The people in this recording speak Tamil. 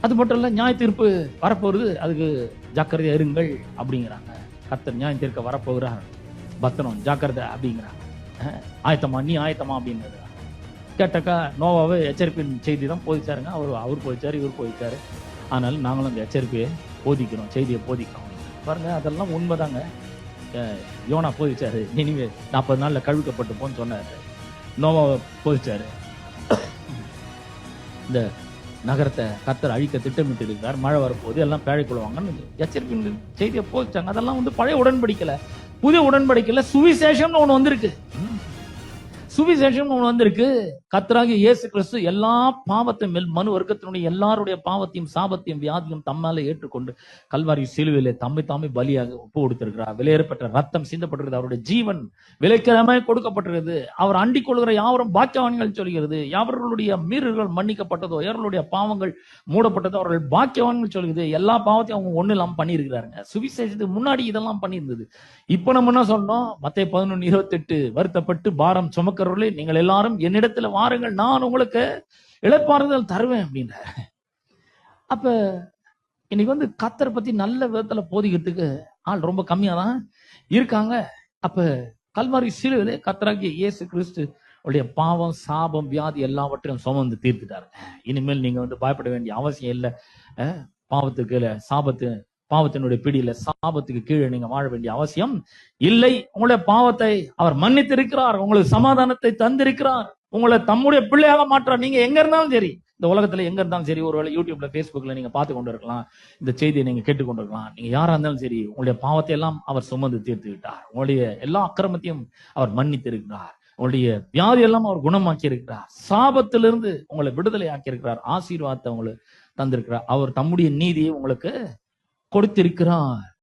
அது மட்டும் இல்ல, நியாய தீர்ப்பு வரப்போகுது, அதுக்கு ஜாக்கிரதையா இருங்கள் அப்படிங்கிறாங்க. கர்த்தர் நியாயம் தீர்க்க வரப்போகிறார், பத்திரம் ஜாக்கிரதை அப்படிங்கிறாங்க. ஆயத்தமா, நீ ஆயத்தமா அப்படின்னு கேட்டாக்கா, நோவாவே எச்சரிப்பின் செய்தி தான் போதிச்சாருங்க. அவர் போதிச்சாரு, இவர் போதிச்சாரு. அதனால நாங்களும் அந்த எச்சரிப்பையை போதிக்கிறோம், செய்தியை போதிக்கிறோம். பாருங்க, அதெல்லாம் உண்மைதாங்க. யோனா போதிச்சாரு, நினிவே 40 நாள்ல கழுவிக்கப்பட்டு போன்னு சொன்னாரு. நோவாவை போதிச்சாரு, இந்த நகரத்தை கர்த்தர் அழிக்க திட்டமிட்டு இருக்கிறார், மழை வரப்போகுது, எல்லாம் பேழை கொள்வாங்கன்னு எச்சரிப்பின் செய்தியை போதிச்சாங்க. அதெல்லாம் பழைய உடன்படிக்கல, புதிய உடன்படிக்கல சுவிசேஷம்னு ஒண்ணு வந்திருக்கு. சுவிசேஷம் ஒண்ணு வந்திருக்கு. கர்த்தராகிய இயேசு கிறிஸ்து எல்லா பாவத்தையும், மனு வர்க்கத்தினுடைய எல்லாருடைய பாவத்தையும், சாபத்தையும், வியாதியும் தம்மால ஏற்றுக்கொண்டு கல்வாரி சிலுவையிலே தாமே பலியாக ஒப்பு கொடுத்திருக்கிறார். விலையேறப்பட்ட ரத்தம் சிந்தப்பட்டிருக்கிறது. அவருடைய ஜீவன் விலைக்கிரமாய் கொடுக்கப்பட்டிருக்கிறது. அவர் அண்டிக் கொள்கிற யாவரும் பாக்கியவான்கள் சொல்கிறது. யாவர்களுடைய மீறல்கள் மன்னிக்கப்பட்டதோ, யாவர்களுடைய பாவங்கள் மூடப்பட்டதோ அவர்கள் பாக்கியவான்கள் சொல்கிறது. எல்லா பாவத்தையும் அவங்க ஒண்ணு இல்லாம பண்ணியிருக்கிறாருங்க. சுவிசேஷத்துக்கு முன்னாடி இதெல்லாம் பண்ணியிருந்தது. இப்ப நம்ம என்ன சொன்னோம்? மத்தேயு 11:28, வருத்தப்பட்டு பாரம் சுமக்கிறவர்களே நீங்கள் எல்லாரும் என்னிடத்துல வாருங்கள், நான் உங்களுக்கு இளைப்பாறுதல் தருவேன் அப்படின்ற. அப்ப இன்னைக்கு கர்த்தரை பத்தி நல்ல விதத்துல போதிக்கிறதுக்கு ஆள் ரொம்ப கம்மியா தான் இருக்காங்க. அப்ப கல்வாரி சிலுவையிலே கர்த்தராகிய இயேசு கிறிஸ்து உடைய பாவம், சாபம், வியாதி எல்லாவற்றையும் சுமந்து தீர்த்துட்டாரு. இனிமேல் நீங்க பயப்பட வேண்டிய அவசியம் இல்லை. பாவத்துக்கு இல்ல, பாவத்தினுடைய பிடியில, சாபத்துக்கு கீழே நீங்க வாழ வேண்டிய அவசியம் இல்லை. உங்களுடைய பாவத்தை அவர் மன்னித்து இருக்கிறார், உங்களுக்கு சமாதானத்தை தந்திருக்கிறார், உங்களை தம்முடைய பிள்ளையாக மாற்றார். நீங்க எங்க இருந்தாலும் சரி, இந்த உலகத்துல எங்க இருந்தாலும் சரி, ஒருவேளை யூடியூப்ல, பேஸ்புக்ல நீங்க பார்த்து கொண்டு இருக்கலாம், இந்த செய்தியை நீங்க கேட்டுக்கொண்டு இருக்கலாம். நீங்க யாரா இருந்தாலும் சரி, உங்களுடைய பாவத்தை எல்லாம் அவர் சுமந்து தீர்த்து விட்டார். உங்களுடைய எல்லா அக்கிரமத்தையும் அவர் மன்னித்து இருக்கிறார். உங்களுடைய வியாதி எல்லாம் அவர் குணமாக்கி இருக்கிறார். சாபத்திலிருந்து உங்களை விடுதலை ஆக்கி இருக்கிறார். ஆசீர்வாதத்தை உங்களுக்கு தந்திருக்கிறார். அவர் தம்முடைய நீதியை உங்களுக்கு கொடுத்திருக்கிறார்.